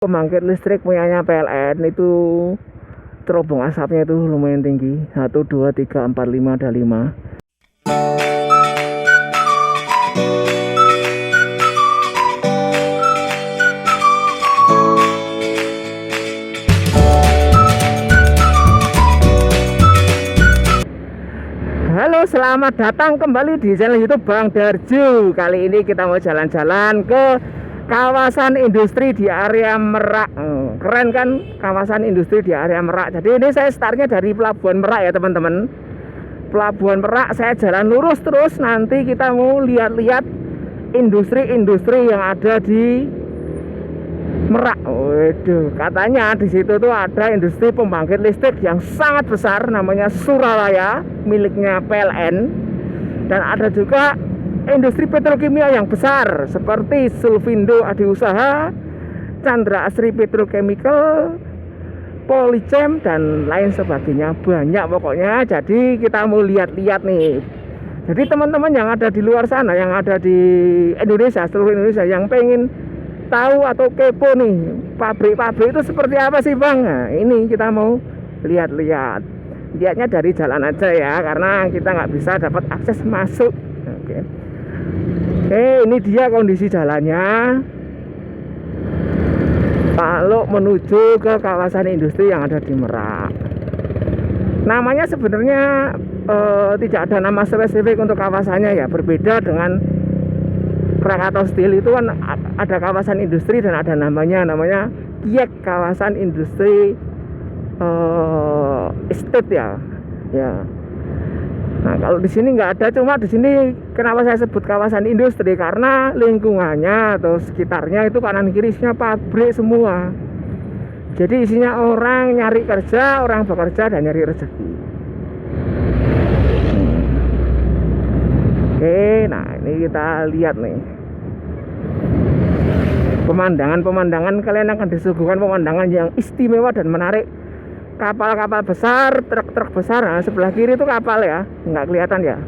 Pembangkit listrik punyanya PLN itu terobong asapnya itu lumayan tinggi. 1, 2, 3, 4, 5, ada 5. Halo, selamat datang kembali di channel YouTube Bang Darju. Kali ini kita mau jalan-jalan ke kawasan industri di area Merak. Keren kan kawasan industri di area Merak. Jadi ini saya startnya dari Pelabuhan Merak ya teman-teman. Pelabuhan Merak saya jalan lurus terus, nanti kita mau lihat-lihat industri-industri yang ada di Merak. Waduh, katanya di situ tuh ada industri pembangkit listrik yang sangat besar, namanya Suralaya, miliknya PLN. Dan ada juga industri petrokimia yang besar seperti Sulfindo Adi Usaha, Chandra Asri Petrochemical, Polychem dan lain sebagainya. Banyak pokoknya. Jadi kita mau lihat-lihat nih. Jadi teman-teman yang ada di luar sana, yang ada di Indonesia, seluruh Indonesia, yang pengen tahu atau kepo nih pabrik-pabrik itu seperti apa sih Bang? Nah, ini kita mau lihat-lihat. Lihatnya dari jalan aja ya, karena kita nggak bisa dapat akses masuk. Oke, ini dia kondisi jalannya kalau menuju ke kawasan industri yang ada di Merak. Namanya sebenarnya tidak ada nama spesifik untuk kawasannya ya, berbeda dengan Krakatau Steel. Itu kan ada kawasan industri dan ada namanya Kiek kawasan industri estate ya. Nah kalau di sini nggak ada, cuma di sini kenapa saya sebut kawasan industri, karena lingkungannya atau sekitarnya itu kanan kiri isinya pabrik semua. Jadi isinya orang nyari kerja, orang bekerja dan nyari rezeki. Oke, nah ini kita lihat nih pemandangan kalian akan disuguhkan pemandangan yang istimewa dan menarik. Kapal-kapal besar, truk-truk besar. Nah, sebelah kiri itu kapal ya, nggak kelihatan ya.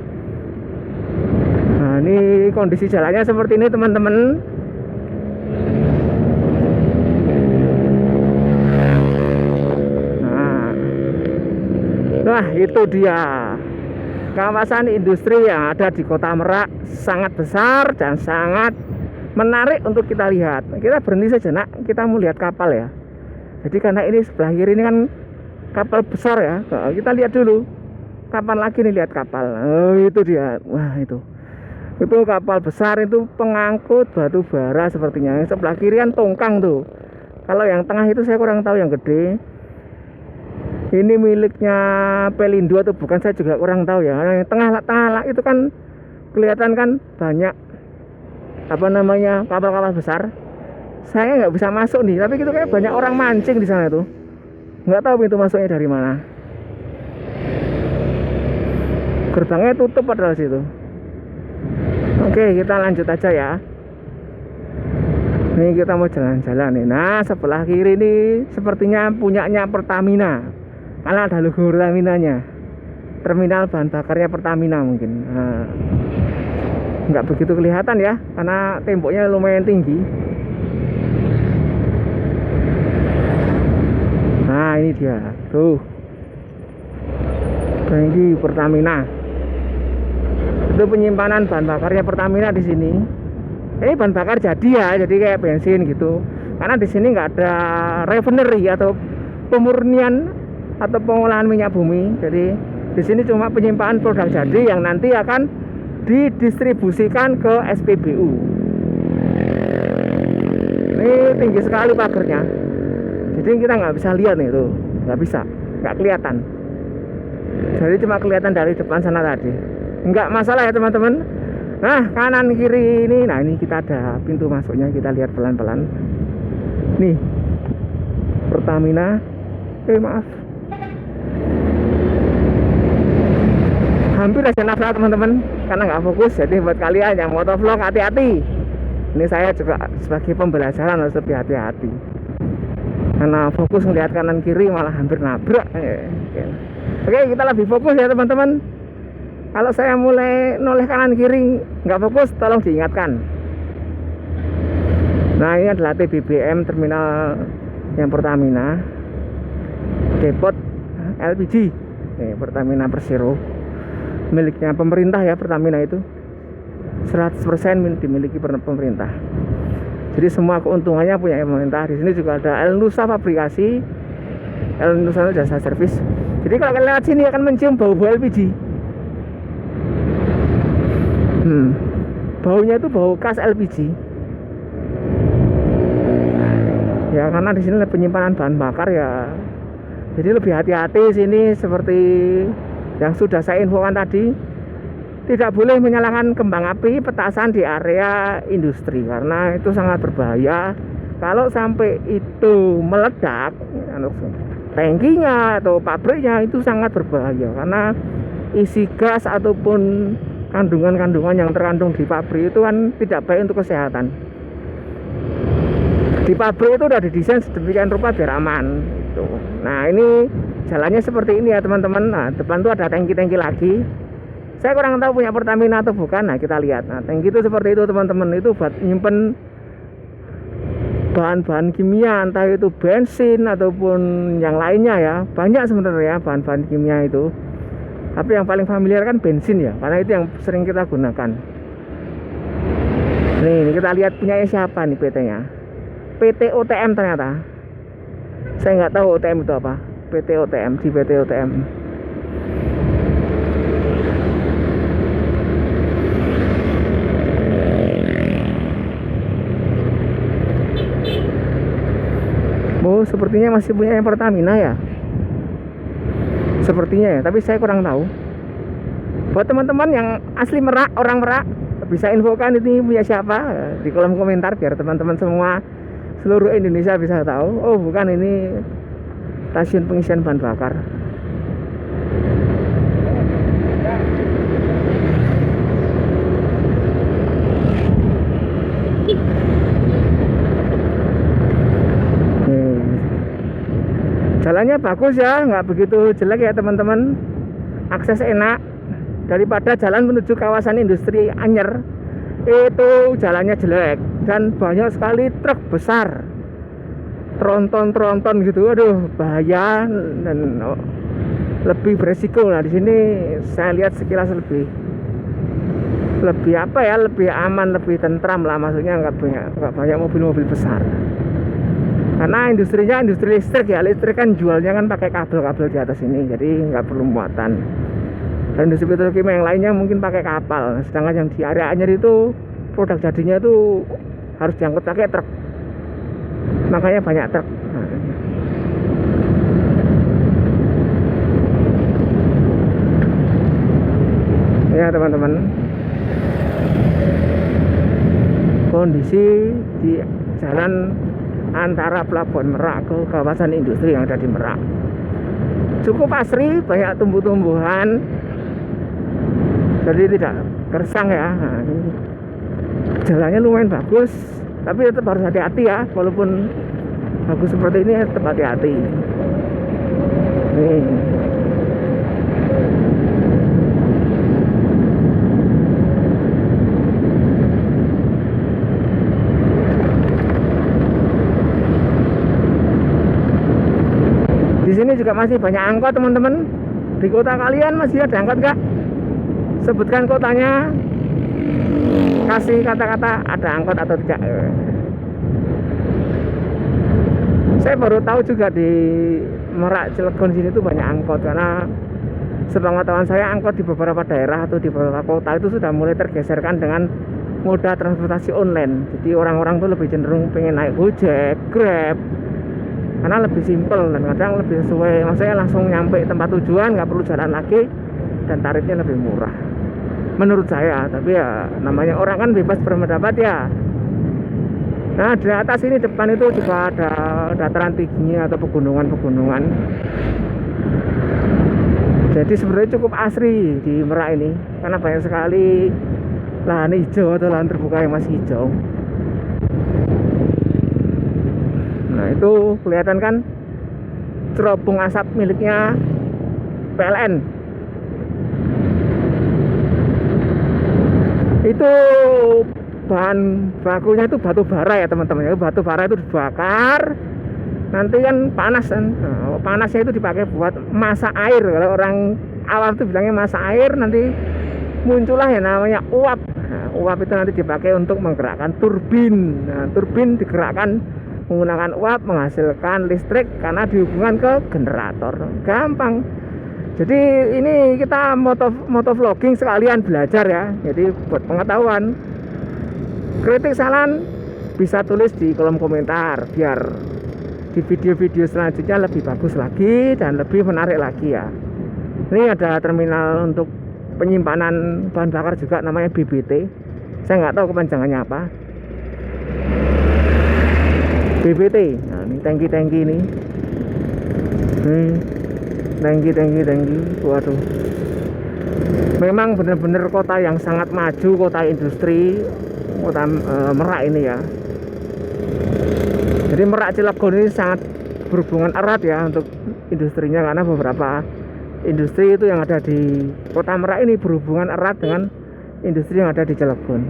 Nah ini kondisi jalannya seperti ini teman-teman. Nah itu dia kawasan industri yang ada di kota Merak, sangat besar dan sangat menarik untuk kita lihat. Kita berhenti sejenak, kita mau lihat kapal ya. Jadi karena ini sebelah kiri ini kan kapal besar ya, kita lihat dulu kapan lagi nih lihat kapal. Oh itu dia, wah itu kapal besar, itu pengangkut batu bara sepertinya. Yang sebelah kiri kan tongkang tuh. Kalau yang tengah itu saya kurang tahu, yang gede ini miliknya Pelindo atau bukan, saya juga kurang tahu ya. Yang tengah itu kan kelihatan kan banyak kapal-kapal besar. Saya nggak bisa masuk nih, tapi itu kayak banyak orang mancing di sana tuh. Nggak tahu pintu masuknya dari mana. Gerbangnya tutup padahal situ. Oke, kita lanjut aja ya. Ini kita mau jalan-jalan nih. Nah sebelah kiri ini sepertinya punyanya Pertamina, karena ada logo Pertaminanya. Terminal bahan bakarnya Pertamina mungkin. Nah, nggak begitu kelihatan ya, karena temboknya lumayan tinggi. Nah ini dia tuh, tangki Pertamina. Itu penyimpanan bahan bakarnya Pertamina di sini. Ini bahan bakar jadi ya, jadi kayak bensin gitu. Karena di sini nggak ada refinery atau pemurnian atau pengolahan minyak bumi. Jadi di sini cuma penyimpanan produk jadi yang nanti akan didistribusikan ke SPBU. Ini tinggi sekali pagarnya, jadi kita nggak bisa lihat nih tuh, nggak kelihatan. Jadi cuma kelihatan dari depan sana tadi. Nggak masalah ya teman-teman. Nah kanan kiri ini, nah ini kita ada pintu masuknya, kita lihat pelan-pelan. Nih Pertamina. Maaf, hampir aja nabrak teman-teman, karena nggak fokus. Jadi buat kalian yang motovlog, hati-hati. Ini saya juga sebagai pembelajaran harus lebih hati-hati, karena fokus melihat kanan kiri malah hampir nabrak. Oke, kita lebih fokus ya teman-teman. Kalau saya mulai noleh kanan kiri nggak fokus, tolong diingatkan. Nah, ini adalah TBBM, terminal yang Pertamina, depot LPG. Pertamina Persero, miliknya pemerintah ya. Pertamina itu 100% dimiliki pemerintah. Jadi semua keuntungannya punya pemerintah. Di sini juga ada El Nusa Fabrikasi, El Nusa Jasa Servis. Jadi kalau kalian lewat sini akan mencium bau-bau LPG. Baunya itu bau khas LPG. Ya karena di sini ada penyimpanan bahan bakar ya. Jadi lebih hati-hati sini, seperti yang sudah saya infokan tadi. Tidak boleh menyalakan kembang api petasan di area industri karena itu sangat berbahaya. Kalau sampai itu meledak, tangkinya atau pabriknya, itu sangat berbahaya karena isi gas ataupun kandungan-kandungan yang terkandung di pabrik itu kan tidak baik untuk kesehatan. Di pabrik itu udah didesain sedemikian rupa biar aman gitu. Nah, ini jalannya seperti ini ya teman-teman. Nah, depan tuh ada tangki-tangki lagi. Saya kurang tahu punya Pertamina atau bukan. Nah, kita lihat. Nah, tangki itu seperti itu teman-teman. Itu buat nyimpen bahan-bahan kimia, entah itu bensin ataupun yang lainnya ya. Banyak sebenarnya bahan-bahan kimia itu. Tapi yang paling familiar kan bensin ya, karena itu yang sering kita gunakan. Nih, kita lihat punya siapa nih PT-nya. PT OTM ternyata. Saya nggak tahu OTM itu apa. PT OTM, di PT OTM. Oh, sepertinya masih punya yang Pertamina ya. Sepertinya ya, tapi saya kurang tahu. Buat teman-teman yang asli Merak, orang Merak, bisa infokan ini punya siapa di kolom komentar biar teman-teman semua seluruh Indonesia bisa tahu. Oh, bukan, ini stasiun pengisian bahan bakar. Jalannya bagus ya, nggak begitu jelek ya teman-teman. Akses enak. Daripada jalan menuju kawasan industri Anyer, itu jalannya jelek dan banyak sekali truk besar, tronton gitu. Aduh, bahaya dan lebih beresiko. Nah, di sini saya lihat sekilas lebih apa ya, lebih aman, lebih tentram lah. Maksudnya nggak banyak mobil-mobil besar. Karena industrinya industri listrik ya, listrik kan jualnya kan pakai kabel-kabel di atas ini, jadi nggak perlu muatan. Dan industri petrokimia yang lainnya mungkin pakai kapal. Sedangkan yang di area Anyer itu produk jadinya itu harus diangkut pakai truk, makanya banyak truk. Ya teman-teman, kondisi di jalan antara Pelabuhan Merak ke kawasan industri yang ada di Merak cukup asri, banyak tumbuh-tumbuhan, jadi tidak gersang ya. Nah, jalannya lumayan bagus, tapi tetap harus hati-hati ya. Walaupun bagus seperti ini, tetap hati-hati. Nih. Di sini juga masih banyak angkot teman-teman. Di kota kalian masih ada angkot nggak? Sebutkan kotanya, kasih kata-kata ada angkot atau tidak. Saya baru tahu juga di Merak, Cilegon sini tuh banyak angkot, karena sepengetahuan saya angkot di beberapa daerah atau di beberapa kota itu sudah mulai tergeserkan dengan moda transportasi online. Jadi orang-orang tuh lebih cenderung pengen naik Gojek, Grab, karena lebih simpel dan kadang lebih sesuai. Maksudnya langsung nyampe tempat tujuan, nggak perlu jalan lagi, dan tarifnya lebih murah menurut saya. Tapi ya namanya orang kan bebas berpendapat ya. Nah, di atas ini depan itu juga ada dataran tingginya atau pegunungan. Jadi sebenarnya cukup asri di Merak ini, karena banyak sekali lahan hijau atau lahan terbuka yang masih hijau. Nah, itu kelihatan kan cerobong asap miliknya PLN. Itu bahan bakunya itu batu bara ya teman-teman ya. Batu bara itu dibakar, nanti kan panas kan. Nah, panasnya itu dipakai buat masak air. Kalau orang awam itu bilangnya masak air, nanti muncullah yang namanya uap. Nah, uap itu nanti dipakai untuk menggerakkan turbin. Nah, turbin digerakkan menggunakan uap, menghasilkan listrik karena dihubungkan ke generator. Gampang. Jadi ini kita motovlogging sekalian belajar ya. Jadi buat pengetahuan. Kritik saran bisa tulis di kolom komentar biar di video-video selanjutnya lebih bagus lagi dan lebih menarik lagi ya. Ini ada terminal untuk penyimpanan bahan bakar juga, namanya BBT. Saya nggak tahu kepanjangannya apa. BBT. Nah, ini tangki-tangki ini. Tangki. Waduh. Memang benar-benar kota yang sangat maju, kota industri, kota Merak ini ya. Jadi Merak Cilegon ini sangat berhubungan erat ya untuk industrinya, karena beberapa industri itu yang ada di kota Merak ini berhubungan erat dengan industri yang ada di Cilegon.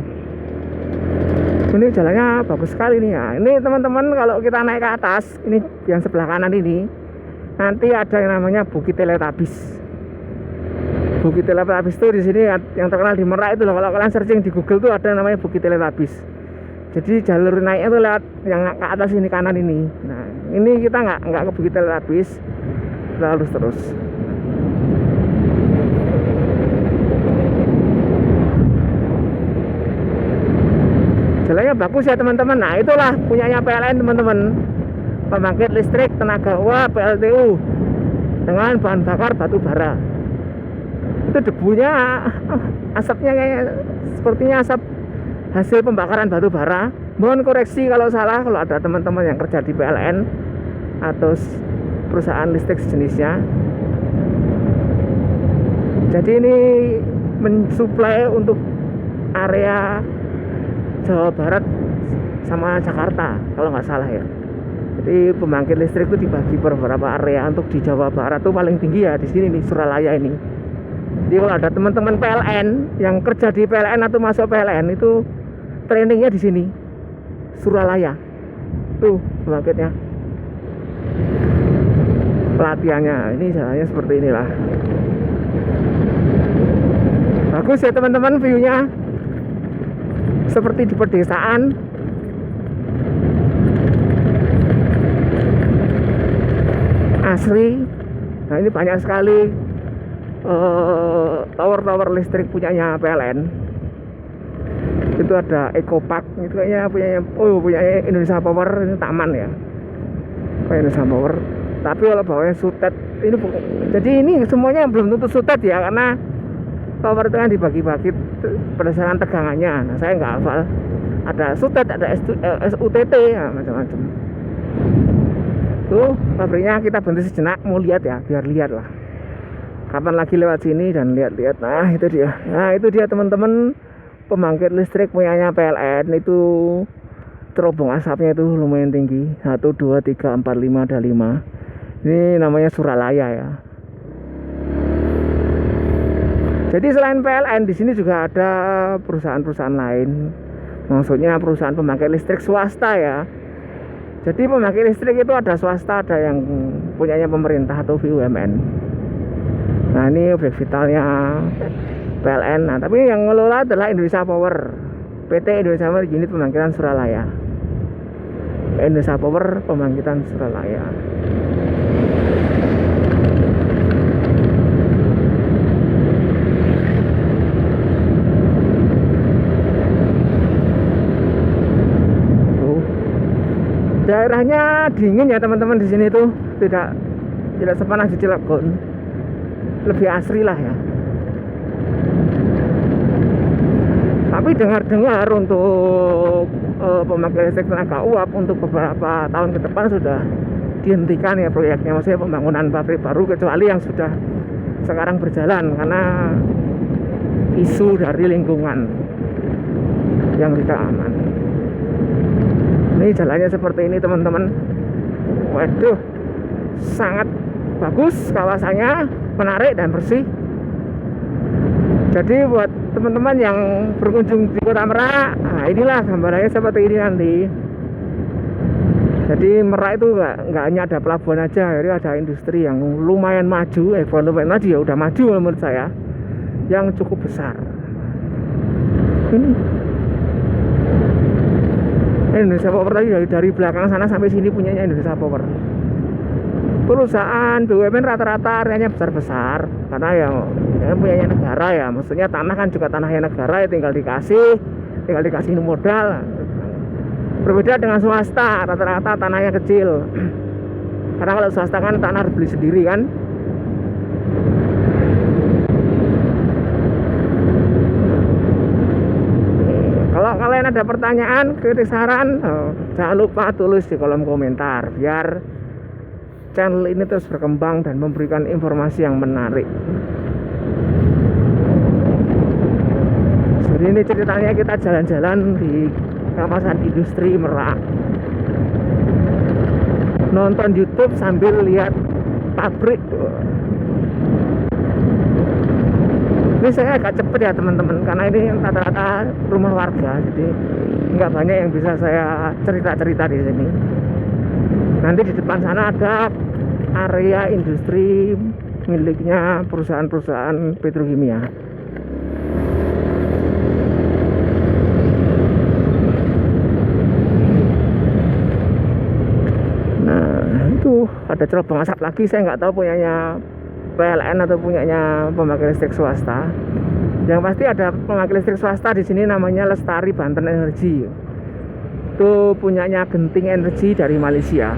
Ini jalannya bagus sekali nih ya. Ini teman-teman, kalau kita naik ke atas, ini yang sebelah kanan ini, nanti ada yang namanya Bukit Teletabis. Bukit Teletabis itu di sini yang terkenal di Merak itu loh. Kalau kalian searching di Google tuh ada namanya Bukit Teletabis. Jadi jalur naiknya tuh lewat yang ke atas ini, kanan ini. Nah, ini kita nggak ke Bukit Teletabis, kita lurus terus. Jalannya bagus ya teman-teman. Nah, itulah punyanya PLN teman-teman. Pembangkit listrik tenaga uap PLTU dengan bahan bakar batu bara. Itu debunya, asapnya kayak sepertinya asap hasil pembakaran batu bara. Mohon koreksi kalau salah, kalau ada teman-teman yang kerja di PLN atau perusahaan listrik sejenisnya. Jadi ini mensuplai untuk area Jawa Barat sama Jakarta kalau nggak salah ya. Jadi pembangkit listrik itu dibagi beberapa area. Untuk di Jawa Barat tuh paling tinggi ya di sini nih, Suralaya ini. Jadi kalau ada teman-teman PLN yang kerja di PLN atau masuk PLN itu trainingnya di sini, Suralaya. Tuh pembangkitnya, pelatihannya. Ini jalannya seperti inilah. Bagus ya teman-teman, viewnya seperti di pedesaan. Asli. Nah, ini banyak sekali tower-tower listrik punyanya PLN. Itu ada Eco Park, itu kayaknya punyanya Indonesia Power. Ini taman ya, kayak Indonesia Power. Tapi kalau bawahnya Sutet ini jadi ini semuanya belum tentu Sutet ya, karena tower itu kan dibagi-bagi berdasarkan tegangannya. Nah, saya nggak hafal. Ada Sutet, ada SUTT, ya, macam-macam. Tuh pabriknya, kita berhenti sejenak mau lihat ya, biar lihat lah. Kapan lagi lewat sini dan lihat-lihat. Nah itu dia. Nah itu dia teman-teman, pembangkit listrik punyanya PLN itu terobong asapnya itu lumayan tinggi. 1, 2, 3, 4, 5, ada 5. Ini namanya Suralaya ya. Jadi selain PLN di sini juga ada perusahaan-perusahaan lain. Maksudnya perusahaan pembangkit listrik swasta ya. Jadi pembangkit listrik itu ada swasta, ada yang punyanya pemerintah atau BUMN. Nah ini objek vitalnya PLN. Nah tapi yang ngelola adalah Indonesia Power, PT Indonesia Power Unit Pembangkitan Suralaya. Indonesia Power Pembangkitan Suralaya. Daerahnya dingin ya teman-teman, di sini tuh tidak sepanas di Cilegon, lebih asri lah ya. Tapi dengar-dengar untuk pembangkit listrik tenaga uap untuk beberapa tahun ke depan sudah dihentikan ya proyeknya, maksudnya pembangunan pabrik baru, kecuali yang sudah sekarang berjalan karena isu dari lingkungan yang tidak aman. Ini jalannya seperti ini teman-teman. Waduh, sangat bagus kawasannya, menarik dan bersih. Jadi buat teman-teman yang berkunjung di Kota Merak, nah inilah gambarannya seperti ini nanti. Jadi Merak itu nggak hanya ada pelabuhan aja, jadi ada industri yang lumayan maju, bukan lumayan maju ya, udah maju menurut saya, yang cukup besar. Ini Indonesia Power tadi dari belakang sana sampai sini punyanya Indonesia Power. Perusahaan BUMN rata-rata areanya besar-besar karena ya punyanya negara ya, maksudnya tanah kan juga tanahnya negara ya, tinggal dikasih modal. Berbeda dengan swasta, rata-rata tanahnya kecil. Karena kalau swasta kan tanah harus beli sendiri kan. Kalau kalian ada pertanyaan, kritik, saran, jangan lupa tulis di kolom komentar biar channel ini terus berkembang dan memberikan informasi yang menarik. Jadi ini ceritanya kita jalan-jalan di kawasan industri Merak, nonton YouTube sambil lihat pabrik. Ini saya agak cepet ya teman-teman, karena ini rata-rata rumah warga, jadi nggak banyak yang bisa saya cerita-cerita di sini. Nanti di depan sana ada area industri miliknya perusahaan-perusahaan petrokimia. Nah itu ada cerobong asap lagi, saya nggak tahu punyanya PLN atau punyanya pembangkit listrik swasta. Yang pasti ada pembangkit listrik swasta di sini, namanya Lestari Banten Energy. Itu punyanya Genting Energy dari Malaysia.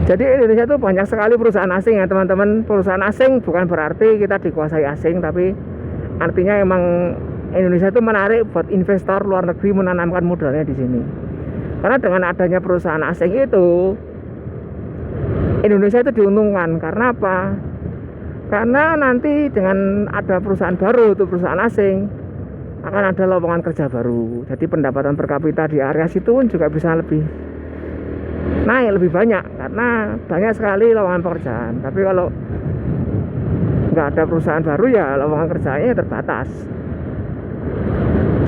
Jadi Indonesia itu banyak sekali perusahaan asing ya teman-teman. Perusahaan asing bukan berarti kita dikuasai asing, tapi artinya emang Indonesia itu menarik buat investor luar negeri menanamkan modalnya di sini. Karena dengan adanya perusahaan asing itu, Indonesia itu diuntungkan. Karena apa? Karena nanti dengan ada perusahaan baru, itu perusahaan asing, akan ada lowongan kerja baru. Jadi pendapatan per kapita di area situ pun juga bisa lebih naik, lebih banyak, karena banyak sekali lowongan pekerjaan. Tapi kalau nggak ada perusahaan baru ya lowongan kerjanya terbatas.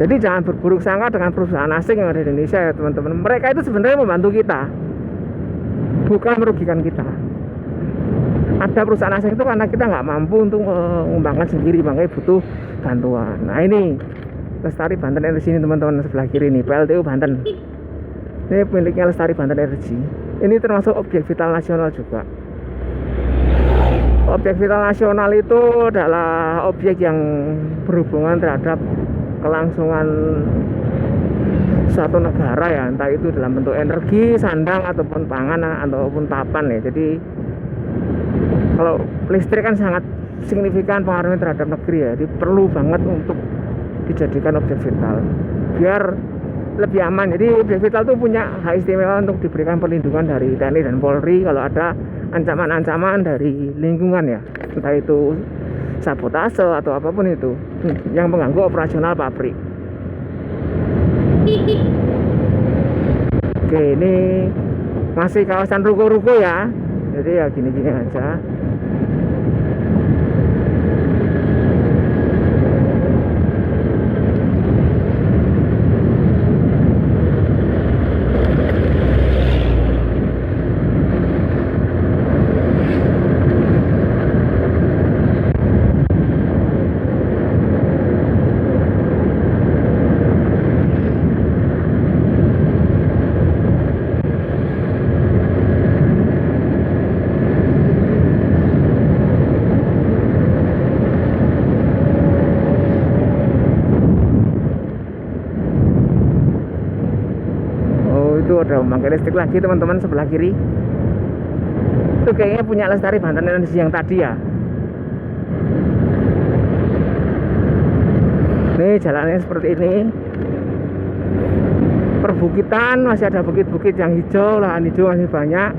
Jadi jangan berburuk sangka dengan perusahaan asing yang ada di Indonesia ya teman-teman. Mereka itu sebenarnya membantu kita, bukan merugikan kita. Ada perusahaan asing itu karena kita nggak mampu untuk mengembangkan sendiri, makanya butuh bantuan. Nah ini Lestari Banten Energy ini teman-teman, sebelah kiri ini PLTU Banten. Ini miliknya Lestari Banten Energy. Ini termasuk objek vital nasional juga. Objek vital nasional itu adalah objek yang berhubungan terhadap kelangsungan suatu negara ya, entah itu dalam bentuk energi, sandang, ataupun pangan, ataupun papan ya. Jadi kalau listrik kan sangat signifikan pengaruhnya terhadap negeri ya, jadi perlu banget untuk dijadikan objek vital biar lebih aman. Jadi objek vital itu punya hak istimewa untuk diberikan perlindungan dari TNI dan Polri kalau ada ancaman-ancaman dari lingkungan ya, entah itu sabotase atau apapun itu yang mengganggu operasional pabrik. Oke, ini masih kawasan ruko-ruko ya, jadi ya gini-gini aja. Ada pembangkit listrik lagi teman-teman sebelah kiri. Itu kayaknya punya Lestari Banten Energy yang tadi ya. Ini jalannya seperti ini. Perbukitan, masih ada bukit-bukit yang hijau, lahan hijau masih banyak.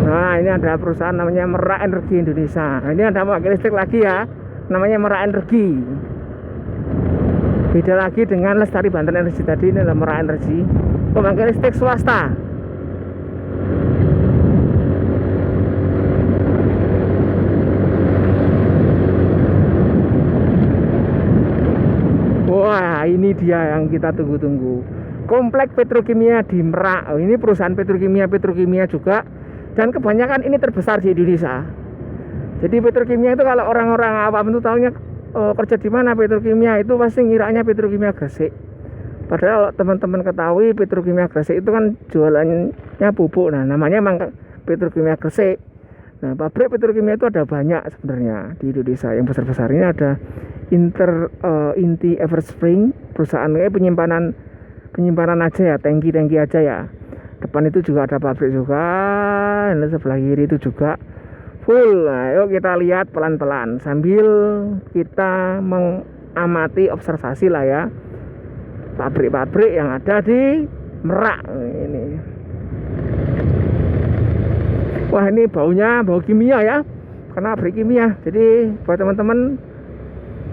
Nah ini ada perusahaan namanya Merak Energi Indonesia. Nah, ini ada pembangkit listrik lagi ya, namanya Merak Energi. Beda lagi dengan Lestari Banten Energy tadi, ini adalah Merak Energy, pembangkit listrik swasta. ini dia yang kita tunggu-tunggu. Komplek petrokimia di Merak. Ini perusahaan petrokimia juga, dan kebanyakan ini terbesar di Indonesia. Jadi petrokimia itu kalau orang-orang awam itu tahunya kerja di mana petrokimia, itu pasti ngiranya petrokimia Gresik. Padahal teman-teman ketahui petrokimia Gresik itu kan jualannya pupuk. Nah, namanya emang petrokimia Gresik. Nah, pabrik petrokimia itu ada banyak sebenarnya di Indonesia. Yang besar-besar ini ada Inti Everspring, perusahaan penyimpanan aja ya, tangki aja ya. Depan itu juga ada pabrik juga, dan sebelah kiri itu juga full. Nah, yuk kita lihat pelan-pelan sambil kita mengamati observasi lah ya, pabrik-pabrik yang ada di Merak ini. Wah, ini baunya bau kimia ya, karena pabrik kimia. Jadi buat teman-teman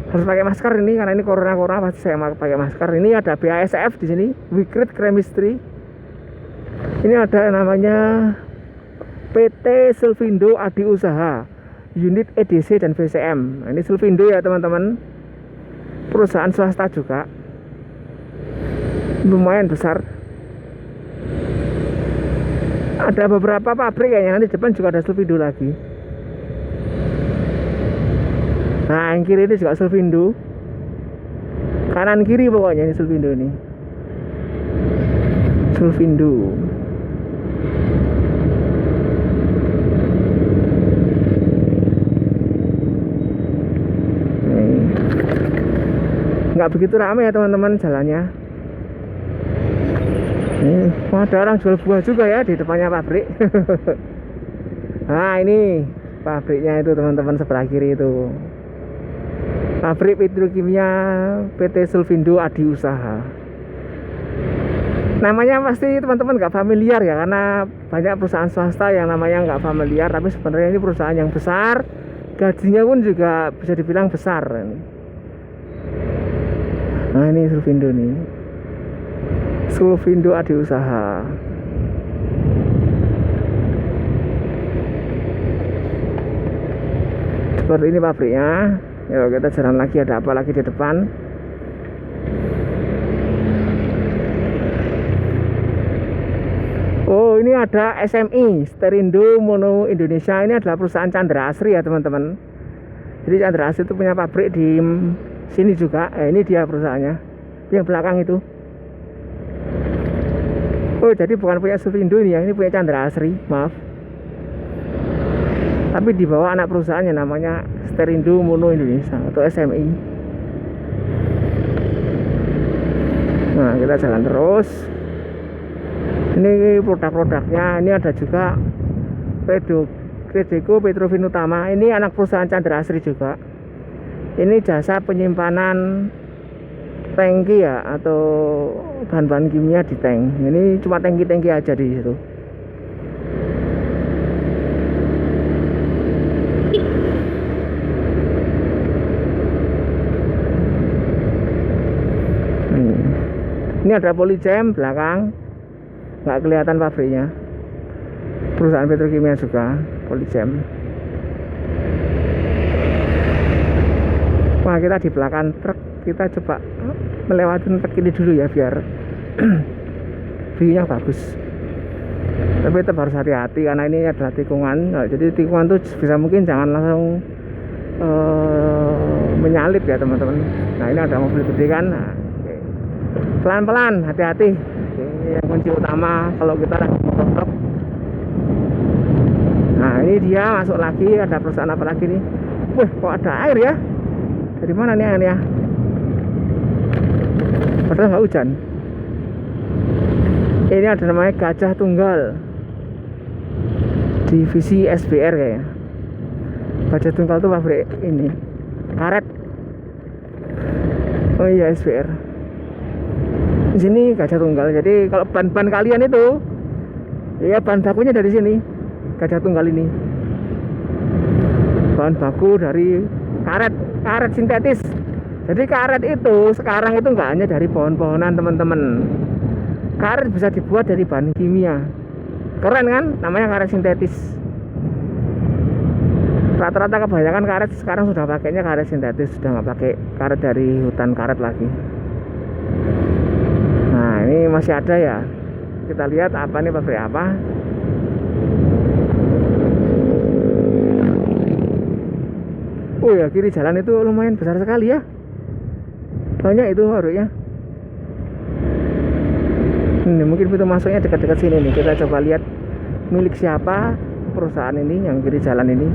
harus pakai masker ini, karena ini corona pasti saya pakai masker. Ini ada BASF di sini, Wicrit Chemistry. Ini ada namanya PT Selvindo Adi Usaha, unit EDC dan VCM. Nah, ini Selvindo ya teman-teman, perusahaan swasta juga, lumayan besar. Ada beberapa pabrik kayaknya, nanti depan juga ada Selvindo lagi. Nah, yang kiri ini juga Selvindo, kanan kiri pokoknya ini Selvindo ini. Selvindo. Nggak begitu ramai ya teman-teman jalannya. Ada orang jual buah juga ya di depannya pabrik. Nah, ini pabriknya itu teman-teman, sebelah kiri itu pabrik petrokimia PT Selvindo Adi Usaha. Namanya pasti teman-teman nggak familiar ya, karena banyak perusahaan swasta yang namanya nggak familiar, tapi sebenarnya ini perusahaan yang besar, gajinya pun juga bisa dibilang besar. Nah, ini Selvindo nih, Selvindo Adi Usaha. Seperti ini pabriknya. Yuk kita jalan lagi, ada apa lagi di depan. Oh, ini ada SMI, Sterindo Mono Indonesia. Ini adalah perusahaan Chandra Asri ya teman-teman. Jadi Chandra Asri itu punya pabrik di sini juga. Ini dia perusahaannya, yang belakang itu. Oh, jadi bukan punya Selvindo ini ya, ini punya Chandra Asri, maaf. Tapi di bawah anak perusahaannya namanya Sterindo Mono Indonesia atau SMI. Nah, kita jalan terus. Ini produk-produknya. Ini ada juga Credeco Petrofin Utama. Ini anak perusahaan Chandra Asri juga. Ini jasa penyimpanan tangki ya, atau bahan-bahan kimia di tank. Ini cuma tangki-tangki aja di situ. Ini ada Polychem belakang, nggak kelihatan pabriknya. Perusahaan petrokimia juga, Polychem. Wah, kita di belakang truk, kita coba melewati truk ini dulu ya, biar view-nya bagus. Tapi tetap harus hati-hati karena ini adalah tikungan. Nah, jadi tikungan tuh bisa mungkin jangan langsung menyalip ya teman-teman. Nah, ini ada mobil gede kan. Nah, pelan-pelan, hati-hati. Yang kunci utama kalau kita lagi motor. Nah, ini dia masuk lagi. Ada perusahaan apa lagi nih? Wih, kok ada air ya? Dari mana nih airnya? Padahal nggak hujan. Ini ada namanya Gajah Tunggal, divisi SBR kayaknya. Gajah Tunggal tuh pabrik ini karet. Oh iya, SBR. Di sini Gajah Tunggal. Jadi kalau ban-ban kalian itu, ya bahan bakunya dari sini, Gajah Tunggal ini. Bahan baku dari karet sintetis. Jadi karet itu sekarang itu nggak hanya dari pohon-pohonan teman-teman. Karet bisa dibuat dari bahan kimia. Keren kan? Namanya karet sintetis. Rata-rata kebanyakan karet sekarang sudah pakainya karet sintetis, sudah nggak pakai karet dari hutan karet lagi. masih ada ya. Kita lihat apa nih, pabrik apa. Oh ya, kiri jalan itu lumayan besar sekali ya. Banyak itu pabriknya. Ini mungkin pintu masuknya dekat-dekat sini nih. Kita coba lihat milik siapa perusahaan ini yang kiri jalan ini.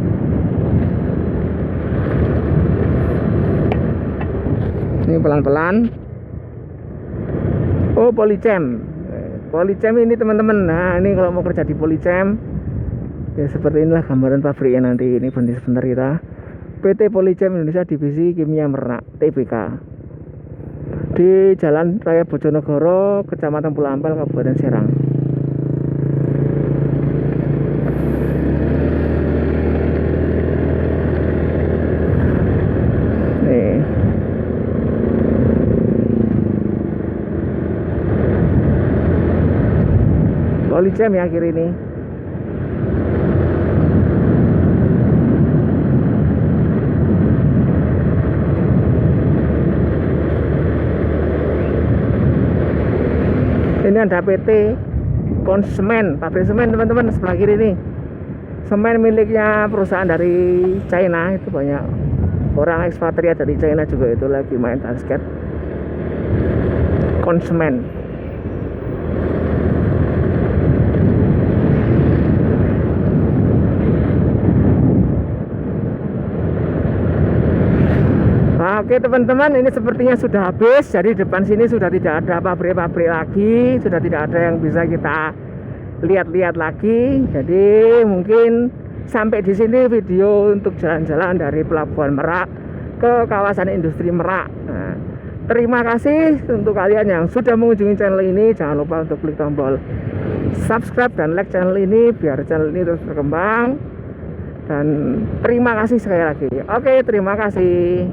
Ini pelan-pelan. Oh, Polychem. Polychem ini teman-teman. Nah, ini kalau mau kerja di Polychem ya seperti inilah gambaran pabriknya nanti. Ini berhenti sebentar kita. PT Polychem Indonesia Divisi Kimia Merak Tbk. Di Jalan Raya Bojonegoro, Kecamatan Pulau Ampel, Kabupaten Serang. Nih. Polychem ya kiri ini. Ini ada PT Konsemen, pabrik semen teman-teman sebelah kiri nih. Semen miliknya perusahaan dari China, itu banyak orang ekspatriat dari China juga itu lagi main basket. Konsemen. Oke teman-teman, ini sepertinya sudah habis. Jadi depan sini sudah tidak ada pabrik-pabrik lagi, sudah tidak ada yang bisa kita lihat-lihat lagi. Jadi mungkin sampai di sini video untuk jalan-jalan dari Pelabuhan Merak ke kawasan industri Merak. Nah, terima kasih untuk kalian yang sudah mengunjungi channel ini. Jangan lupa untuk klik tombol subscribe dan like channel ini biar channel ini terus berkembang. Dan terima kasih sekali lagi. Oke, terima kasih.